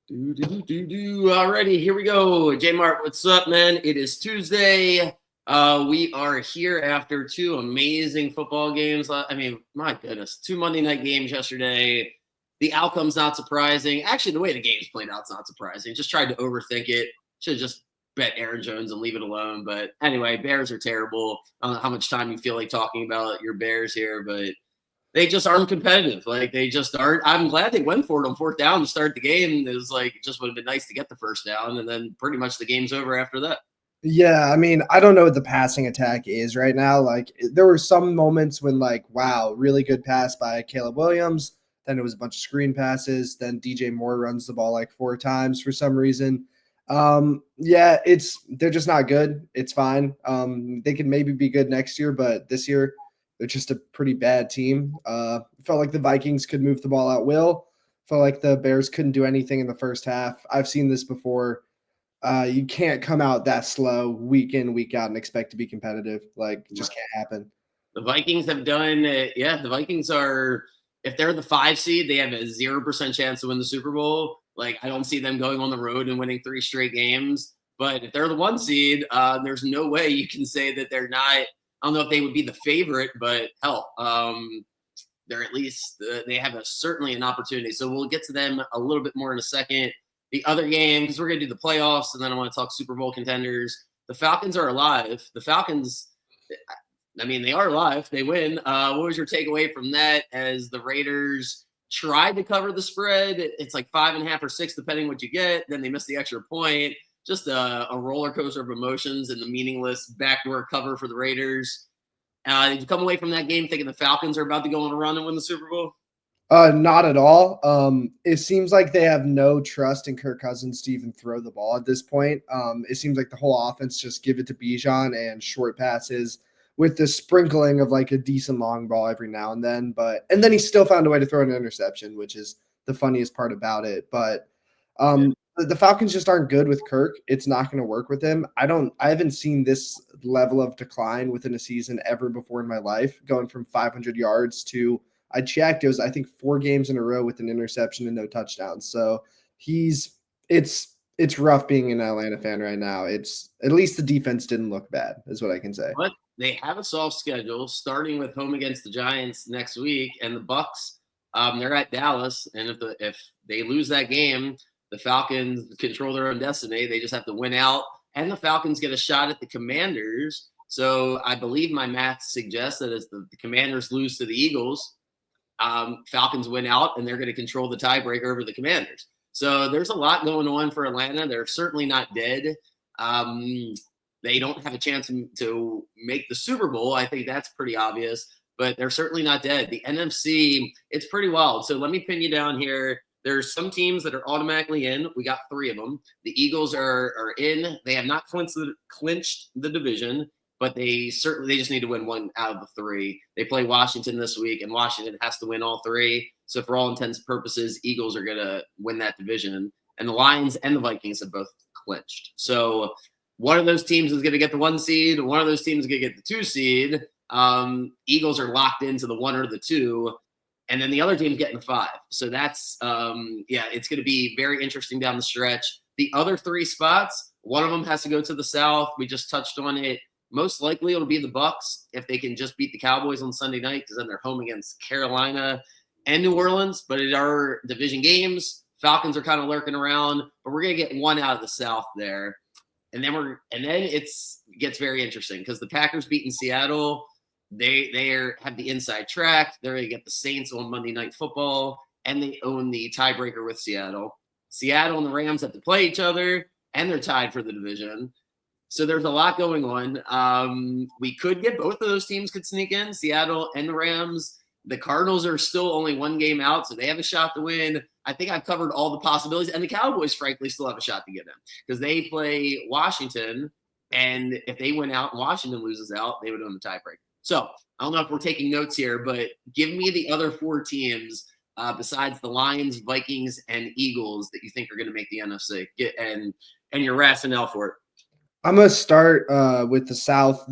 Alrighty, here we go. JMart, what's up, man? It is Tuesday. We are here after two amazing football games. I mean, my goodness, two Monday night games yesterday. The outcome's not surprising. Actually, the way the games played out's not surprising. Just tried to overthink it. Should have just bet Aaron Jones and leave it alone. But anyway, Bears are terrible. I don't know how much time you feel like talking about your Bears here, but they just aren't competitive. Like they just aren't. I'm glad they went for it on fourth down to start the game. It was like it just would have been nice to get the first down, and then pretty much the game's over after that. Yeah, I mean, I don't know what the passing attack is right now. Like, there were some moments when, like, wow, really good pass by Caleb Williams. Then it was a bunch of screen passes. Then DJ Moore runs the ball like four times for some reason. Yeah, they're just not good. It's fine. They could maybe be good next year, but this year they're just a pretty bad team. Felt like the Vikings could move the ball at will. Felt like the Bears couldn't do anything in the first half. I've seen this before. You can't come out that slow week in, week out and expect to be competitive. Like, it just can't happen. The Vikings have done, the Vikings are, if they're the 5 seed, they have a 0% chance to win the Super Bowl. Like, I don't see them going on the road and winning 3 straight games. But if they're the 1 seed, there's no way you can say that they're not. I don't know if they would be the favorite, but hell, they're at least, they have certainly an opportunity. So we'll get to them a little bit more in a second. The other game, because we're going to do the playoffs, and then I want to talk Super Bowl contenders. The Falcons are alive. The Falcons, I mean, they are alive. They win. What was your takeaway from that as the Raiders tried to cover the spread? It's like 5.5 or 6, depending what you get. Then they missed the extra point. Just a roller coaster of emotions and the meaningless backdoor cover for the Raiders. Did you come away from that game thinking the Falcons are about to go on a run and win the Super Bowl? Not at all. It seems like they have no trust in Kirk Cousins to even throw the ball at this point. It seems like the whole offense just give it to Bijan and short passes with the sprinkling of like a decent long ball every now and then. And then he still found a way to throw an interception, which is the funniest part about it. But the Falcons just aren't good with Kirk. It's not going to work with him. I haven't seen this level of decline within a season ever before in my life, going from 500 yards to, I checked, it was, I think, 4 games in a row with an interception and no touchdowns. So it's rough being an Atlanta fan right now. It's, at least the defense didn't look bad, is what I can say. But they have a soft schedule, starting with home against the Giants next week, and the Bucks. They're at Dallas, and if they lose that game, the Falcons control their own destiny. They just have to win out, and the Falcons get a shot at the Commanders. So I believe my math suggests that as the Commanders lose to the Eagles, Falcons win out, and they're going to control the tiebreaker over the Commanders. So there's a lot going on for Atlanta. They're certainly not dead. They don't have a chance to make the Super Bowl. I think that's pretty obvious, but they're certainly not dead. The NFC, it's pretty wild. So let me pin you down here. There's some teams that are automatically in. We got 3 of them. The Eagles are in. They have not clinched the division, but they just need to win 1 out of the 3. They play Washington this week, and Washington has to win all 3. So for all intents and purposes, Eagles are going to win that division. And the Lions and the Vikings have both clinched. So one of those teams is going to get the 1 seed. One of those teams is going to get the 2 seed. Eagles are locked into the 1 or the 2. And then the other team's getting the 5. So that's, it's going to be very interesting down the stretch. The other 3 spots, one of them has to go to the South. We just touched on it. Most likely it'll be the Bucks if they can just beat the Cowboys on Sunday night, because then they're home against Carolina and New Orleans. But it are division games. Falcons are kind of lurking around, but we're going to get 1 out of the South there. And then it gets very interesting because the Packers beating Seattle. They have the inside track. They're going to get the Saints on Monday Night Football, and they own the tiebreaker with Seattle. Seattle and the Rams have to play each other, and they're tied for the division. So there's a lot going on. We could get both of those teams could sneak in, Seattle and the Rams. The Cardinals are still only 1 game out, so they have a shot to win. I think I've covered all the possibilities, and the Cowboys, frankly, still have a shot to get in because they play Washington, and if they win out and Washington loses out, they would own the tiebreaker. So I don't know if we're taking notes here, but give me the other 4 teams besides the Lions, Vikings, and Eagles that you think are going to make the NFC. And your rationale for it. I'm going to start with the South.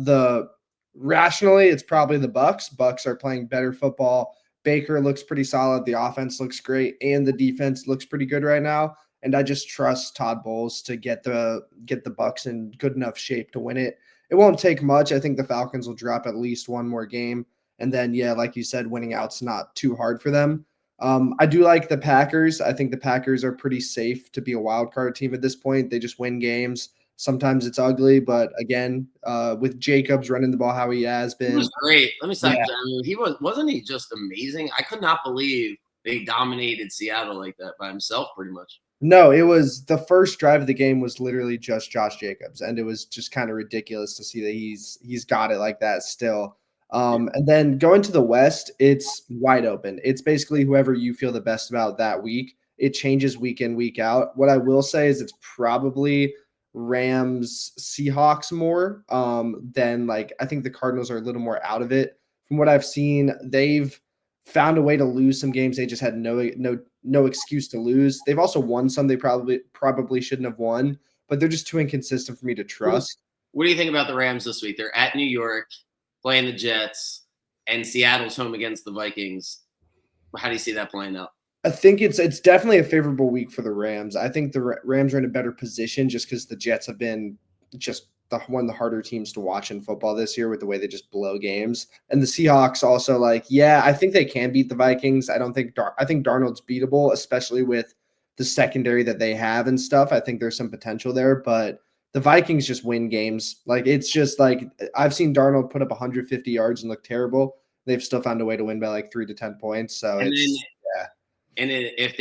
Rationally, it's probably the Bucks. Bucks are playing better football. Baker looks pretty solid. The offense looks great, and the defense looks pretty good right now. and I just trust Todd Bowles to get the Bucks in good enough shape to win it. It won't take much. I think the Falcons will drop at least one more game, and then yeah, like you said, winning out's not too hard for them. I do like the Packers. I think the Packers are pretty safe to be a wild card team at this point. They just win games. Sometimes it's ugly, but again, with Jacobs running the ball how he has He was been, great. Let me stop yeah. you. I mean, wasn't he just amazing? I could not believe they dominated Seattle like that by himself, pretty much. No, it was the first drive of the game was literally just Josh Jacobs, and it was just kind of ridiculous to see that he's got it like that still. And then going to the West, it's wide open. It's basically whoever you feel the best about that week. It changes week in, week out. What I will say is it's probably Rams, Seahawks more than like I think the Cardinals are a little more out of it. From what I've seen, they've found a way to lose some games they just had no excuse to lose. They've also won some they probably shouldn't have won, but they're just too inconsistent for me to trust. What do you think about the Rams this week? They're at New York, playing the Jets, and Seattle's home against the Vikings. How do you see that playing out? I think it's definitely a favorable week for the Rams. I think the Rams are in a better position just because the Jets have been just one of the harder teams to watch in football this year with the way they just blow games. And the Seahawks also yeah, I think they can beat the Vikings. I think Darnold's beatable, especially with the secondary that they have and stuff. I think there's some potential there, but the Vikings just win games. Like it's just like I've seen Darnold put up 150 yards and look terrible. They've still found a way to win by like 3 to 10 points. So And it's then, if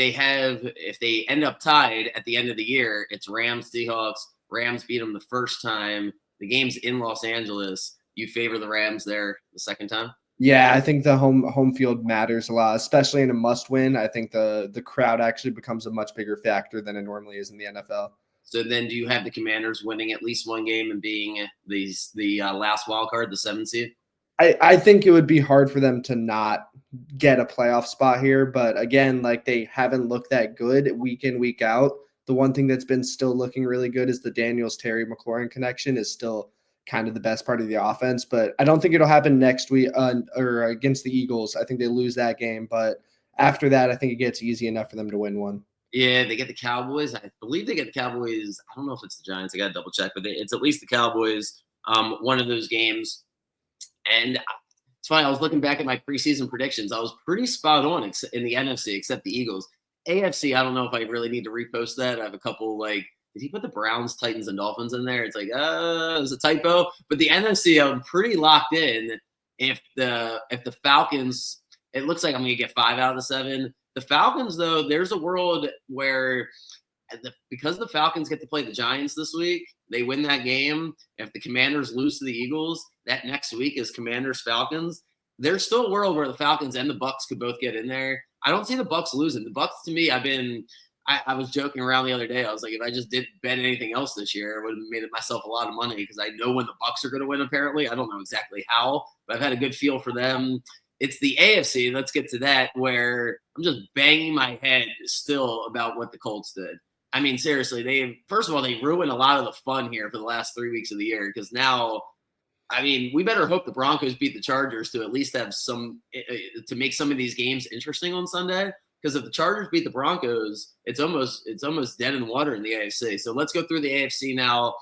they end up tied at the end of the year, it's Rams Seahawks. Rams beat them the first time. The game's in Los Angeles. You favor the Rams there the second time? Yeah, I think the home field matters a lot, especially in a must win. I think the crowd actually becomes a much bigger factor than it normally is in the NFL. So then, do you have the Commanders winning at least one game and being the last wild card, the 7th seed? I think it would be hard for them to not get a playoff spot here, but again, like they haven't looked that good week in, week out. The one thing that's been still looking really good is the Daniels Terry McLaurin connection is still kind of the best part of the offense, but I don't think it'll happen next week or against the Eagles. I think they lose that game, but after that, I think it gets easy enough for them to win one. Yeah, they get the Cowboys. I believe they get the Cowboys. I don't know if it's the Giants. I got to double check, but it's at least the Cowboys. One of those games. And it's funny, I was looking back at my preseason predictions. I was pretty spot on in the NFC, except the Eagles. AFC, I don't know if I really need to repost that. I have a couple did he put the Browns, Titans, and Dolphins in there? It's like, it's a typo. But the NFC, I'm pretty locked in. If the Falcons, it looks like I'm going to get 5 out of the 7. The Falcons, though, there's a world where because the Falcons get to play the Giants this week, they win that game. If the Commanders lose to the Eagles, that next week is Commanders-Falcons. There's still a world where the Falcons and the Bucks could both get in there. I don't see the Bucks losing. The Bucks, to me, I was joking around the other day. I was like, if I just didn't bet anything else this year, I would have made myself a lot of money because I know when the Bucks are going to win, apparently. I don't know exactly how, but I've had a good feel for them. It's the AFC. Let's get to that, where I'm just banging my head still about what the Colts did. I mean, seriously, first of all, they ruined a lot of the fun here for the last 3 weeks of the year because now, I mean, we better hope the Broncos beat the Chargers to at least have to make some of these games interesting on Sunday. Because if the Chargers beat the Broncos, it's almost dead in the water in the AFC. So let's go through the AFC now.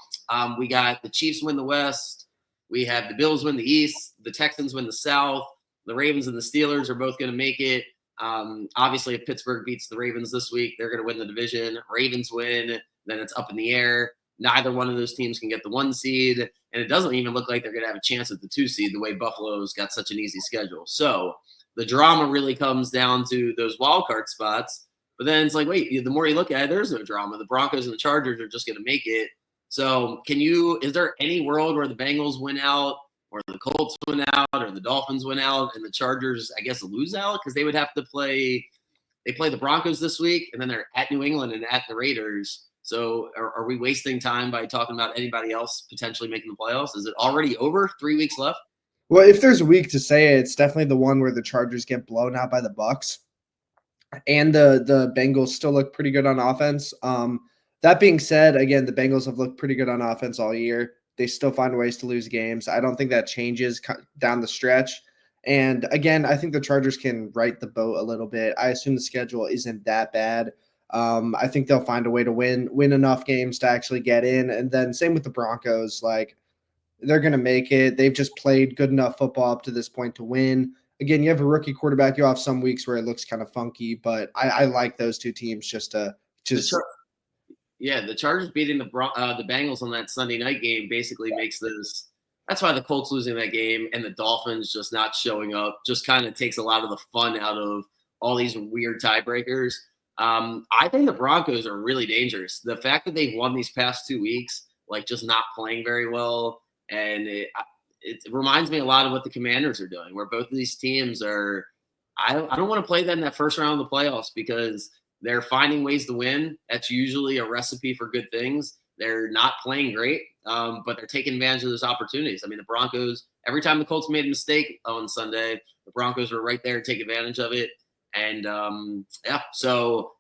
We got the Chiefs win the West. We have the Bills win the East. The Texans win the South. The Ravens and the Steelers are both going to make it. Obviously, if Pittsburgh beats the Ravens this week, they're going to win the division. Ravens win, then it's up in the air. Neither one of those teams can get the 1 seed, and it doesn't even look like they're going to have a chance at the 2 seed the way Buffalo's got such an easy schedule. So the drama really comes down to those wild card spots. But then it's like, wait, the more you look at it, there's no drama. The Broncos and the Chargers are just going to make it. So is there any world where the Bengals win out, or the Colts win out, or the Dolphins win out, and the Chargers, I guess, lose out? Because they would have to play – they play the Broncos this week, and then they're at New England and at the Raiders. So are we wasting time by talking about anybody else potentially making the playoffs? Is it already over? 3 weeks left? Well, if there's a week to say it, it's definitely the one where the Chargers get blown out by the Bucks, and the Bengals still look pretty good on offense. That being said, again, the Bengals have looked pretty good on offense all year. They still find ways to lose games. I don't think that changes down the stretch. And again, I think the Chargers can right the boat a little bit. I assume the schedule isn't that bad. I think they'll find a way to win enough games to actually get in. And then same with the Broncos. Like, they're going to make it. They've just played good enough football up to this point to win. Again, you have a rookie quarterback. You have some weeks where it looks kind of funky, but I like those two teams just to The just. Yeah, the Chargers beating the Bengals on that Sunday night game basically makes this. That's why the Colts losing that game and the Dolphins just not showing up just kind of takes a lot of the fun out of all these weird tiebreakers. I think the Broncos are really dangerous. The fact that they've won these past 2 weeks, like just not playing very well, and it reminds me a lot of what the Commanders are doing, where both of these teams are. I don't want to play them in that first round of the playoffs because they're finding ways to win. That's usually a recipe for good things. They're not playing great, but they're taking advantage of those opportunities. I mean, the Broncos, every time the Colts made a mistake on Sunday, the Broncos were right there to take advantage of it. And so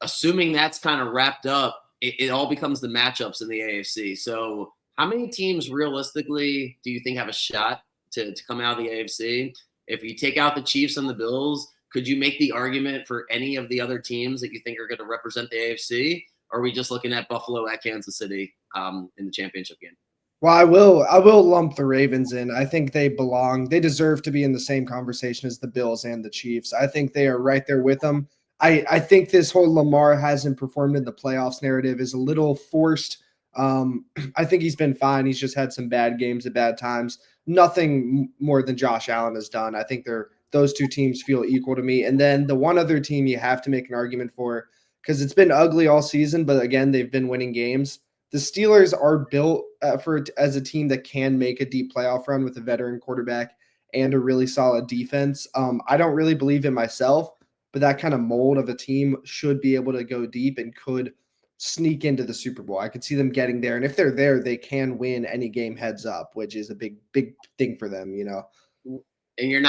assuming that's kind of wrapped up, it all becomes the matchups in the AFC. So how many teams realistically do you think have a shot to come out of the AFC? If you take out the Chiefs and the Bills, could you make the argument for any of the other teams that you think are going to represent the AFC? Or are we just looking at Buffalo at Kansas City in the championship game? Well, I will lump the Ravens in. I think they belong. They deserve to be in the same conversation as the Bills and the Chiefs. I think they are right there with them. I think this whole Lamar hasn't performed in the playoffs narrative is a little forced. I think he's been fine. He's just had some bad games at bad times. Nothing more than Josh Allen has done. I think those two teams feel equal to me. And then the one other team you have to make an argument for, because it's been ugly all season, but again, they've been winning games. The Steelers are built as a team that can make a deep playoff run with a veteran quarterback and a really solid defense. I don't really believe in myself, but that kind of mold of a team should be able to go deep and could sneak into the Super Bowl. I could see them getting there, and if they're there, they can win any game heads up, which is a big thing for them. And you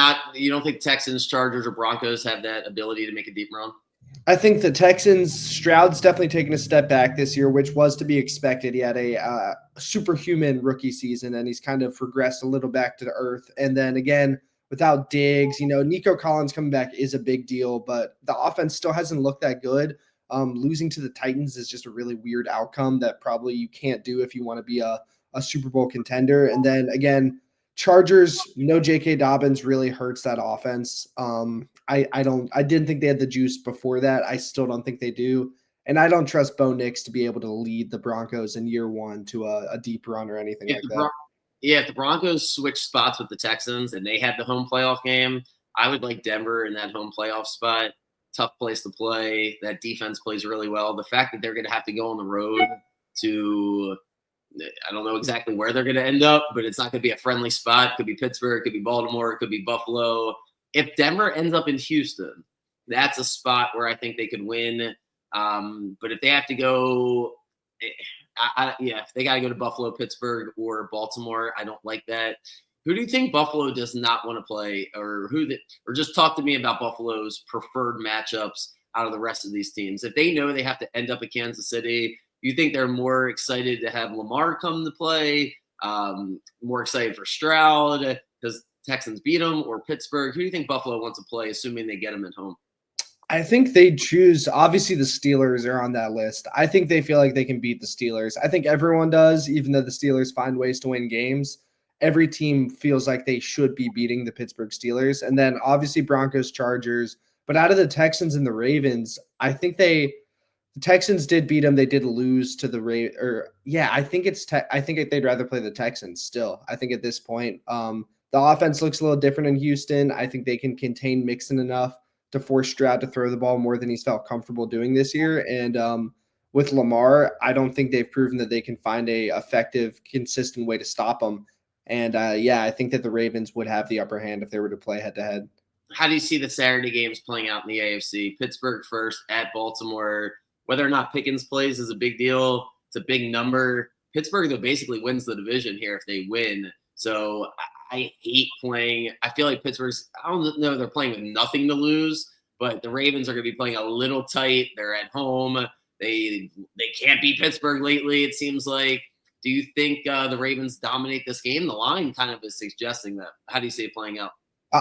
don't think Texans, Chargers, or Broncos have that ability to make a deep run? I think the Texans, Stroud's definitely taken a step back this year, which was to be expected. He had a superhuman rookie season, and he's kind of regressed a little back to the earth. And then again, without Diggs, Nico Collins coming back is a big deal, but the offense still hasn't looked that good. Losing to the Titans is just a really weird outcome that probably you can't do if you want to be a Super Bowl contender. And then again, Chargers, J.K. Dobbins really hurts that offense. I didn't think they had the juice before that. I still don't think they do. And I don't trust Bo Nix to be able to lead the Broncos in year one to a deep run or anything like that. If the Broncos switch spots with the Texans and they had the home playoff game, I would like Denver in that home playoff spot. Tough place to play. That defense plays really well. The fact that they're going to have to go on the road to I don't know exactly where they're going to end up, but it's not going to be a friendly spot. It could be Pittsburgh, it could be Baltimore, it could be Buffalo. If Denver ends up in Houston, that's a spot where I think they could win. But if they have to go, if they got to go to Buffalo, Pittsburgh, or Baltimore, I don't like that. Who do you think Buffalo does not want to play, or just talk to me about Buffalo's preferred matchups out of the rest of these teams? If they know they have to end up at Kansas City, you think they're more excited to have Lamar come to play, more excited for Stroud because Texans beat them, or Pittsburgh? Who do you think Buffalo wants to play, assuming they get them at home? I think they choose, obviously the Steelers are on that list. I think they feel like they can beat the Steelers. I think everyone does, even though the Steelers find ways to win games. Every team feels like they should be beating the Pittsburgh Steelers. And then obviously Broncos, Chargers. But out of the Texans and the Ravens, I think the Texans did beat them. They did lose to the I think they'd rather play the Texans still. I think at this point, the offense looks a little different in Houston. I think they can contain Mixon enough to force Stroud to throw the ball more than he's felt comfortable doing this year. And with Lamar, I don't think they've proven that they can find a effective, consistent way to stop him. And I think that the Ravens would have the upper hand if they were to play head to head. How do you see the Saturday games playing out in the AFC? Pittsburgh first at Baltimore. Whether or not Pickens plays is a big deal. It's a big number. Pittsburgh, though, basically wins the division here if they win. So I hate playing. I feel like Pittsburgh's, I don't know, they're playing with nothing to lose, but the Ravens are going to be playing a little tight. They're at home. They can't beat Pittsburgh lately, it seems like. Do you think the Ravens dominate this game? The line kind of is suggesting that. How do you see it playing out?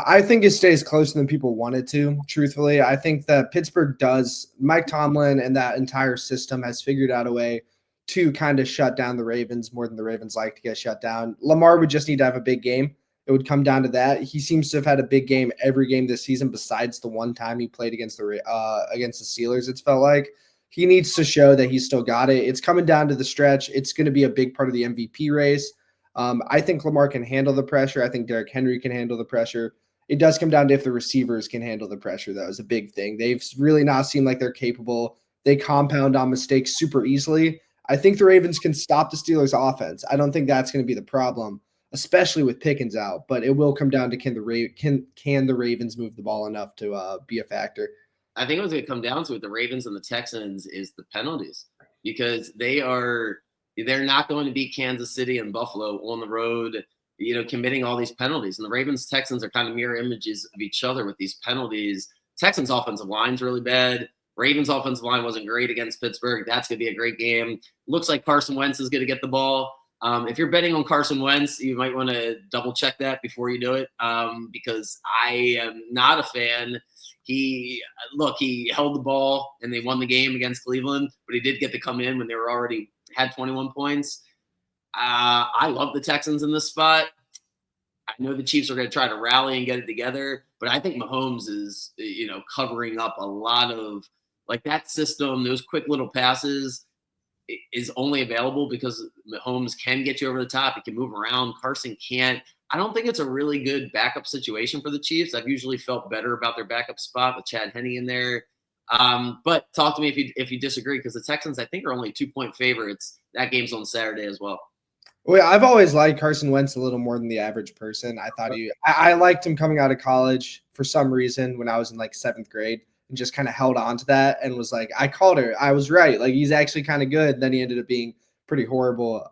I think it stays closer than people want it to, truthfully. I think that Pittsburgh does, Mike Tomlin and that entire system has figured out a way to kind of shut down the Ravens more than the Ravens like to get shut down. Lamar would just need to have a big game. It would come down to that. He seems to have had a big game every game this season, besides the one time he played against the Steelers. It's felt like he needs to show that he's still got it. It's coming down to the stretch. It's going to be a big part of the MVP race. I think Lamar can handle the pressure. I think Derrick Henry can handle the pressure. It does come down to if the receivers can handle the pressure, though, is a big thing. They've really not seemed like they're capable. They compound on mistakes super easily. I think the Ravens can stop the Steelers' offense. I don't think that's going to be the problem, especially with Pickens out. But it will come down to can the Ravens move the ball enough to be a factor. I think what's going to come down to with the Ravens and the Texans is the penalties, because they're not going to beat Kansas City and Buffalo on the road, committing all these penalties. And the Ravens Texans are kind of mirror images of each other with these penalties. Texans offensive line's really bad. Ravens offensive line wasn't great against Pittsburgh. That's going to be a great game. Looks like Carson Wentz is going to get the ball. If you're betting on Carson Wentz, you might want to double check that before you do it, because I am not a fan. He held the ball and they won the game against Cleveland, but he did get to come in when they were already had 21 points. I love the Texans in this spot. I know the Chiefs are going to try to rally and get it together, but I think Mahomes is, covering up a lot of like that system. Those quick little passes is only available because Mahomes can get you over the top. He can move around. Carson can't. I don't think it's a really good backup situation for the Chiefs. I've usually felt better about their backup spot with Chad Henne in there. But talk to me if you disagree, because the Texans, I think, are only 2-point favorites. That game's on Saturday as well. Well, yeah, I've always liked Carson Wentz a little more than the average person. I liked him coming out of college for some reason when I was in like 7th grade, and just kind of held on to that and was like, I called her. I was right. Like, he's actually kind of good. Then he ended up being pretty horrible.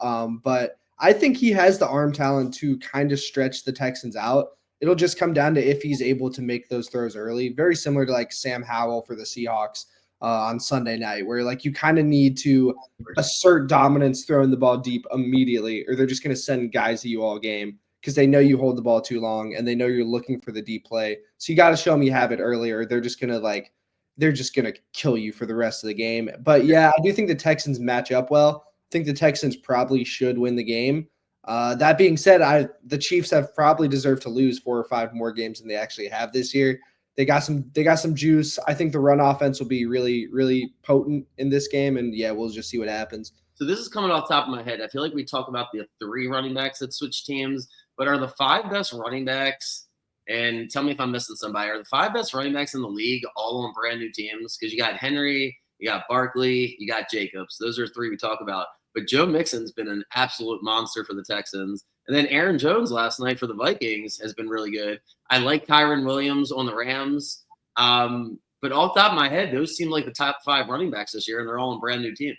But I think he has the arm talent to kind of stretch the Texans out. It'll just come down to if he's able to make those throws early, very similar to like Sam Howell for the Seahawks on Sunday night, where like you kind of need to assert dominance throwing the ball deep immediately, or they're just going to send guys at you all game because they know you hold the ball too long and they know you're looking for the deep play. So you got to show them you have it earlier. They're just going to kill you for the rest of the game. But yeah, I do think the Texans match up well. I think the Texans probably should win the game. That being said, the Chiefs have probably deserved to lose 4 or 5 more games than they actually have this year. They got some juice. I think the run offense will be really, really potent in this game, and yeah, we'll just see what happens. So this is coming off the top of my head. I feel like we talk about the 3 running backs that switch teams, but are the 5 best running backs, and tell me if I'm missing somebody, are the 5 best running backs in the league all on brand new teams? Because you got Henry, you got Barkley, you got Jacobs. Those are 3 we talk about. But Joe Mixon's been an absolute monster for the Texans. And then Aaron Jones last night for the Vikings has been really good. I like Kyron Williams on the Rams. But off the top of my head, those seem like the top 5 running backs this year, and they're all on brand new teams.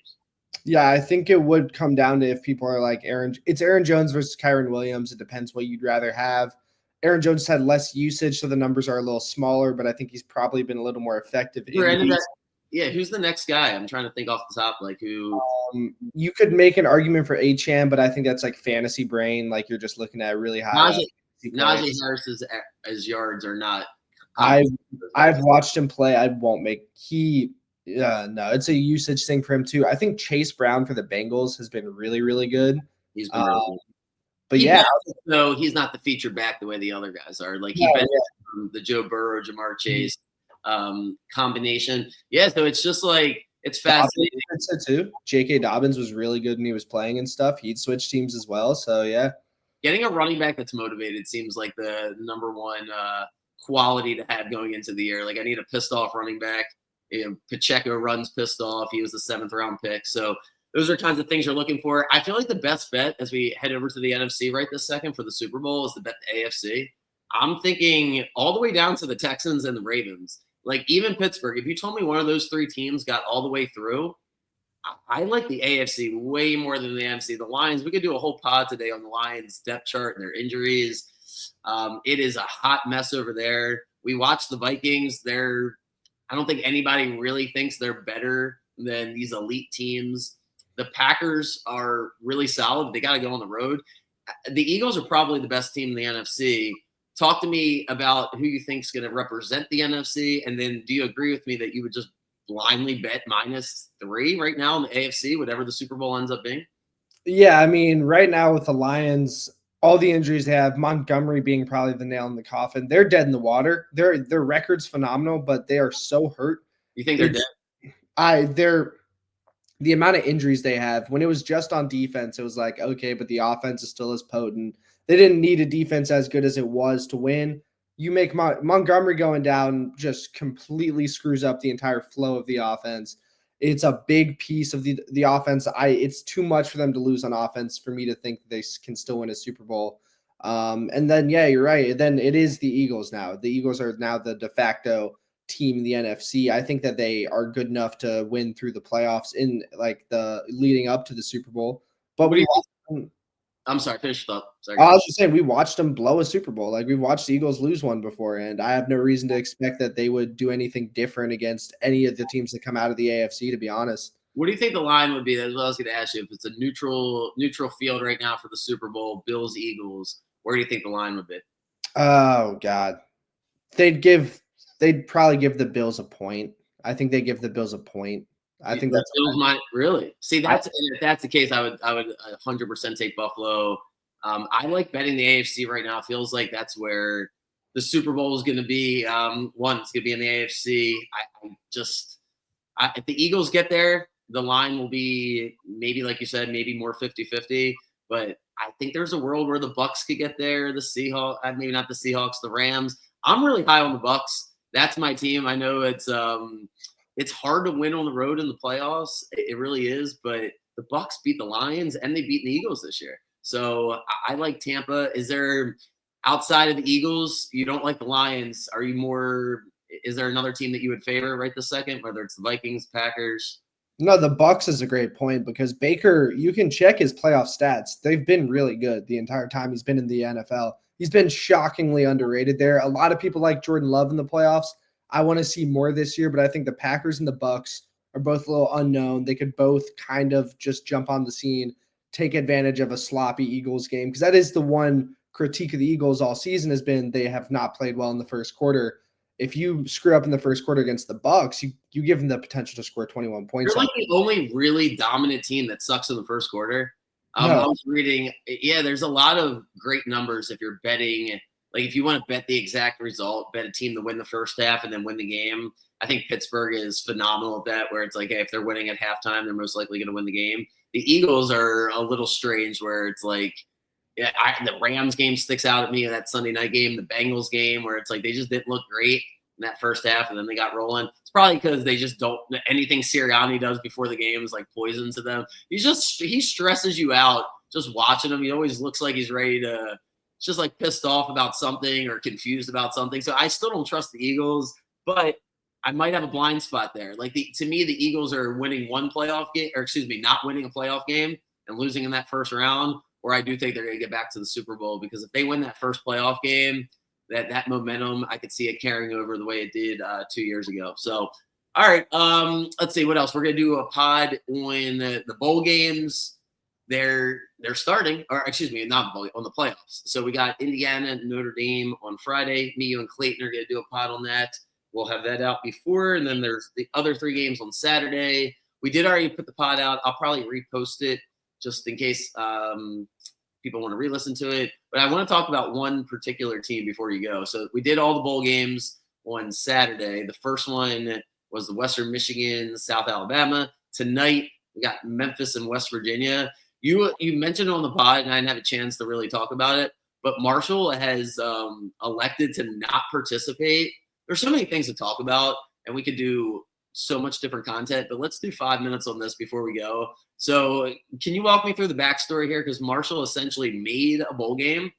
Yeah, I think it would come down to if people are like it's Aaron Jones versus Kyron Williams. It depends what you'd rather have. Aaron Jones had less usage, so the numbers are a little smaller, but I think he's probably been a little more effective. Yeah, who's the next guy? I'm trying to think off the top, like who. You could make an argument for Achane, but I think that's like fantasy brain. Like you're just looking at really high. Najee Harris's yards are not. I've watched him play. I won't make no, it's a usage thing for him too. I think Chase Brown for the Bengals has been really, really good. He's been really good. But he's not the feature back the way the other guys are. Like the Joe Burrow, Jamar Chase combination. Yeah, so it's just like it's fascinating. Too. J.K. Dobbins was really good when he was playing and stuff. He'd switch teams as well. So yeah, getting a running back that's motivated seems like the number one quality to have going into the year. Like I need a pissed off running back. Pacheco runs pissed off. He was the 7th round pick. So those are kinds of things you're looking for. I feel like the best bet as we head over to the NFC right this second for the Super Bowl is to bet the AFC. I'm thinking all the way down to the Texans and the Ravens. Like even Pittsburgh, if you told me one of those 3 teams got all the way through, I like the AFC way more than the NFC. The Lions, we could do a whole pod today on the Lions depth chart and their injuries. It is a hot mess over there. We watched the Vikings. I don't think anybody really thinks they're better than these elite teams. The Packers are really solid. They got to go on the road. The Eagles are probably the best team in the NFC, talk to me about who you think is going to represent the NFC, and then do you agree with me that you would just blindly bet -3 right now in the AFC, whatever the Super Bowl ends up being? Yeah, I mean, right now with the Lions, all the injuries they have, Montgomery being probably the nail in the coffin, they're dead in the water. Their record's phenomenal, but they are so hurt. You think they're dead? It's they're the amount of injuries they have. When it was just on defense, it was like, okay, but the offense is still as potent. They didn't need a defense as good as it was to win. You make Montgomery going down just completely screws up the entire flow of the offense. It's a big piece of the offense. It's too much for them to lose on offense for me to think they can still win a Super Bowl. And then yeah, you're right. Then it is the Eagles now. The Eagles are now the de facto team in the NFC. I think that they are good enough to win through the playoffs in like the leading up to the Super Bowl. But What do we you think? watched I'm sorry, finish up. Sorry. I was just saying we watched them blow a Super Bowl. Like we've watched the Eagles lose one before, and I have no reason to expect that they would do anything different against any of the teams that come out of the AFC, to be honest. What do you think the line would be? That's what I was going to ask you. If it's a neutral field right now for the Super Bowl, Bills Eagles, where do you think the line would be? Oh God. They'd probably give the Bills a point. I think they give the Bills a point. I think The that's Bills might really see I, that's if that's the case. I would 100% take Buffalo. I like betting the AFC right now. It feels like that's where the Super Bowl is going to be. One, it's going to be in the AFC. If the Eagles get there, the line will be maybe, like you said, maybe more 50-50. But I think there's a world where the Bucks could get there. The Seahawks, maybe not the Seahawks, the Rams. I'm really high on the Bucks. That's my team. I know it's hard to win on the road in the playoffs. It really is. But the Bucks beat the Lions and they beat the Eagles this year. So I like Tampa. Is there outside of the Eagles, you don't like the Lions? Are you more? Is there another team that you would favor right this second, whether it's the Vikings, Packers? No, the Bucks is a great point because Baker, you can check his playoff stats. They've been really good the entire time he's been in the NFL. He's been shockingly underrated there. A lot of people like Jordan Love in the playoffs. I want to see more this year, but I think the Packers and the Bucks are both a little unknown. They could both kind of just jump on the scene, take advantage of a sloppy Eagles game because that is the one critique of the Eagles all season has been they have not played well in the first quarter. If you screw up in the first quarter against the Bucks, you give them the potential to score 21 You're points. like the only really dominant team that sucks in the first quarter. I No, was reading, yeah, there's a lot of great numbers if you're betting. Like if you want to bet the exact result, bet a team to win the first half and then win the game. I think Pittsburgh is phenomenal at that, where it's like, hey, if they're winning at halftime, they're most likely going to win the game. The Eagles are a little strange, where it's like, yeah, the Rams game sticks out at me. That Sunday night game, the Bengals game, where it's like they just didn't look great in that first half, and then they got rolling. It's probably because they just don't. Anything Sirianni does before the game is like poison to them. He stresses you out just watching him. He always looks like he's ready to, just like pissed off about something or confused about something. So I still don't trust the Eagles, but I might have a blind spot there. Like to me, the Eagles are winning one playoff game, or excuse me, not winning a playoff game and losing in that first round. Or I do think they're going to get back to the Super Bowl, because if they win that first playoff game, that momentum, I could see it carrying over the way it did 2 years ago. So, all right, let's see what else. We're going to do a pod on the bowl games. They're starting, or excuse me, not bowl, on the playoffs. So we got Indiana and Notre Dame on Friday. Me, you, and Clayton are going to do a pod on that. We'll have that out before, and then there's the other 3 games on Saturday. We did already put the pod out. I'll probably repost it just in case people want to re-listen to it. But I want to talk about one particular team before you go. So we did all the bowl games on Saturday. The first one was the Western Michigan, South Alabama. Tonight, we got Memphis and West Virginia. You mentioned on the pod, and I didn't have a chance to really talk about it, but Marshall has elected to not participate. There's so many things to talk about, and we could do so much different content, but let's do 5 minutes on this before we go. So can you walk me through the backstory here? Because Marshall essentially made a bowl game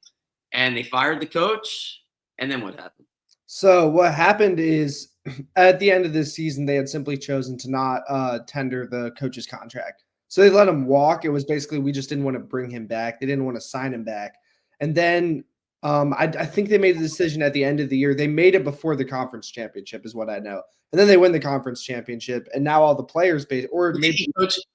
and they fired the coach. And then what happened? So what happened is at the end of this season, they had simply chosen to not tender the coach's contract. So they let him walk. It was basically, we just didn't want to bring him back. They didn't want to sign him back. And then I think they made the decision at the end of the year. They made it before the conference championship is what I know. And then they win the conference championship. And now all the players, or maybe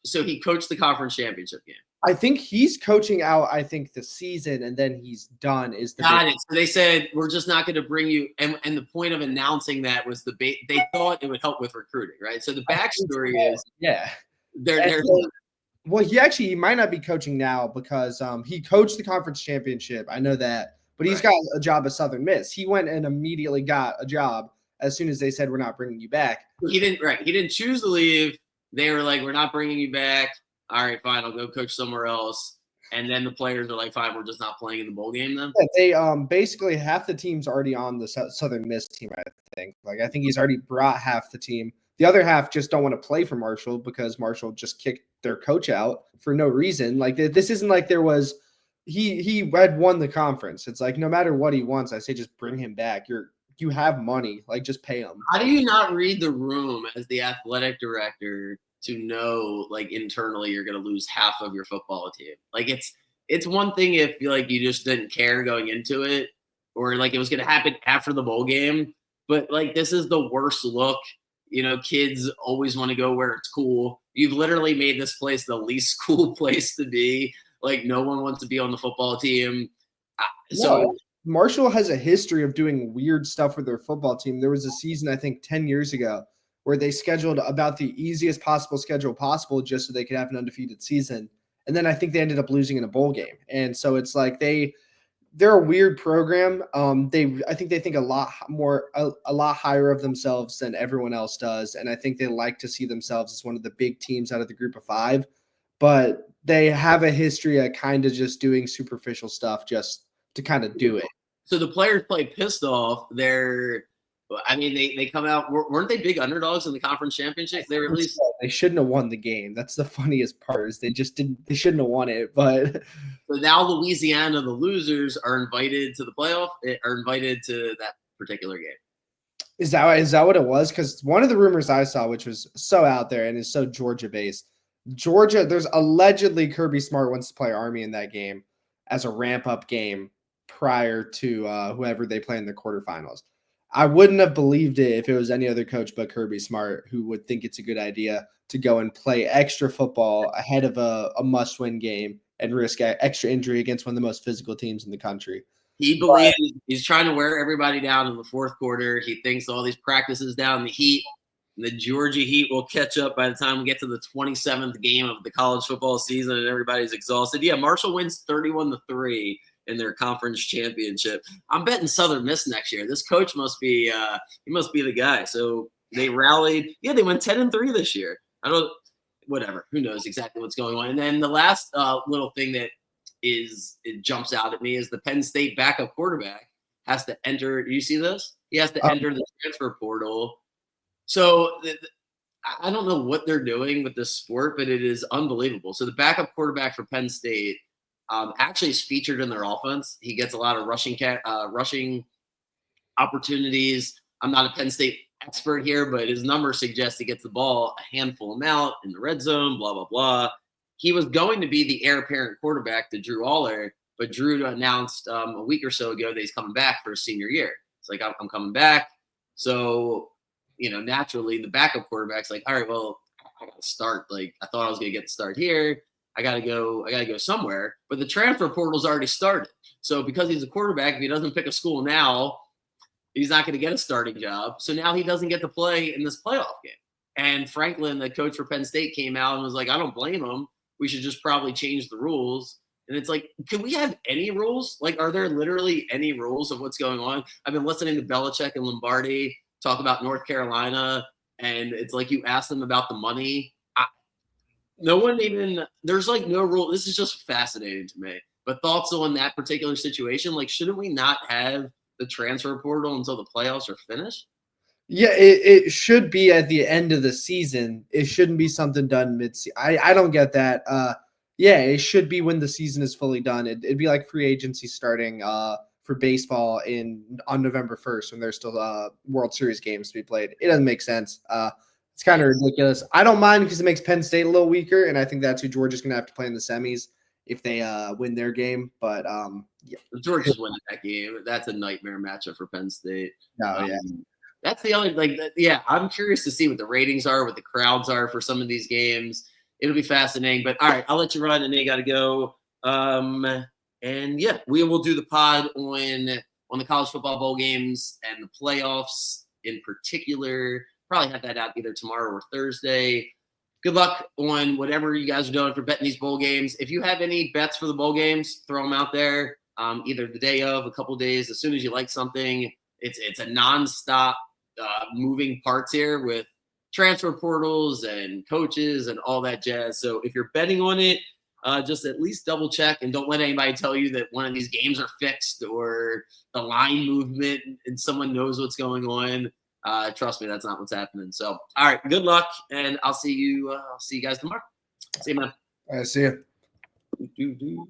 So he coached the conference championship game. I think he's coaching out, I think, the season, and then he's done is the Got big. it. So they said we're just not going to bring you, and the point of announcing that was they thought it would help with recruiting, right? So the I think backstory so. is Yeah. And they're so well, he might not be coaching now because he coached the conference championship. I know that, but he's right. got a job at Southern Miss. He went and immediately got a job as soon as they said we're not bringing you back. He didn't right. He didn't choose to leave. They were like, we're not bringing you back. All right, fine. I'll go coach somewhere else. And then the players are like, fine, we're just not playing in the bowl game then. Yeah, they basically half the team's already on the Southern Miss team. I think. Like I think he's already brought half the team. The other half just don't want to play for Marshall because Marshall just kicked their coach out for no reason. Like this isn't like there was he had won the conference. It's like no matter what he wants, I say just bring him back. You have money, like just pay him. How do you not read the room as the athletic director to know like internally you're going to lose half of your football team? Like it's one thing if you just didn't care going into it, or like it was going to happen after the bowl game, but like this is the worst look. Kids always want to go where it's cool. You've literally made this place the least cool place to be. Like no one wants to be on the football team. So No, Marshall has a history of doing weird stuff with their football team. There was a season, I think, 10 years ago where they scheduled about the easiest possible schedule possible just so they could have an undefeated season. And then I think they ended up losing in a bowl game. And so it's like they're a weird program. I think they think a lot higher of themselves than everyone else does. And I think they like to see themselves as one of the big teams out of the group of five. But they have a history of kind of just doing superficial stuff just to kind of do it. So the players play pissed off. They come out. Weren't they big underdogs in the conference championship? They were at least. They shouldn't have won the game. That's the funniest part. Is they just didn't. They shouldn't have won it. But So now Louisiana, the losers, are invited to the playoff. Are invited to that particular game. is that what it was? Because one of the rumors I saw, which was so out there and is so Georgia based, there's allegedly Kirby Smart wants to play Army in that game as a ramp up game prior to whoever they play in the quarterfinals. I wouldn't have believed it if it was any other coach but Kirby Smart who would think it's a good idea to go and play extra football ahead of a must win game and risk extra injury against one of the most physical teams in the country. He believes he's trying to wear everybody down in the fourth quarter. He thinks all these practices down the Heat. The Georgia Heat will catch up by the time we get to the 27th game of the college football season and everybody's exhausted. Yeah, Marshall wins 31-3 in their conference championship. I'm betting Southern Miss next year. This coach must be he must be the guy. So they rallied. Yeah, they went 10-3 this year. Whatever. Who knows exactly what's going on. And then the last little thing that it jumps out at me is the Penn State backup quarterback has to enter. Do you see this? He has to enter the transfer portal. So I don't know what they're doing with this sport, but it is unbelievable. So the backup quarterback for Penn State actually is featured in their offense. He gets a lot of rushing opportunities. I'm not a Penn State expert here, but his numbers suggest he gets the ball a handful amount in the red zone, blah, blah, blah. He was going to be the heir apparent quarterback to Drew Aller, but Drew announced a week or so ago that he's coming back for his senior year. It's like, I'm coming back. So, naturally the backup quarterback's like, all right, well, I got to start. Like, I thought I was going to get the start here. I got to go somewhere. But the transfer portal's already started. So because he's a quarterback, if he doesn't pick a school now, he's not going to get a starting job. So now he doesn't get to play in this playoff game. And Franklin, the coach for Penn State, came out and was like, I don't blame him. We should just probably change the rules. And it's like, can we have any rules? Like, are there literally any rules of what's going on? I've been listening to Belichick and Lombardi talk about North Carolina, and it's like you ask them about the money. There's like no rule. This is just fascinating to me. But thoughts on that particular situation? Like, shouldn't we not have the transfer portal until the playoffs are finished? Yeah, it should be at the end of the season. It shouldn't be something done mid-season. I don't get that. Yeah, it should be when the season is fully done. It'd be like free agency starting for baseball on November 1st when there's still World Series games to be played. It doesn't make sense. It's kind of ridiculous. I don't mind because it makes Penn State a little weaker, and I think that's who Georgia's going to have to play in the semis if they win their game. But yeah, If Georgia's winning that game, that's a nightmare matchup for Penn State. yeah. That's the other I'm curious to see what the ratings are, what the crowds are for some of these games. it'll be fascinating. But all right, I'll let you run, and then you got to go. And yeah, we will do the pod on the college football bowl games and the playoffs in particular. Probably have that out either tomorrow or Thursday. Good luck on whatever you guys are doing for betting these bowl games. If you have any bets for the bowl games, throw them out there. Either the day of, a couple days, as soon as you like something. It's a nonstop moving parts here with transfer portals and coaches and all that jazz. So if you're betting on it, just at least double check and don't let anybody tell you that one of these games are fixed or the line movement and someone knows what's going on. Trust me, that's not what's happening. So, all right, good luck, and I'll see you guys tomorrow. See you, man. All right, see you. Do.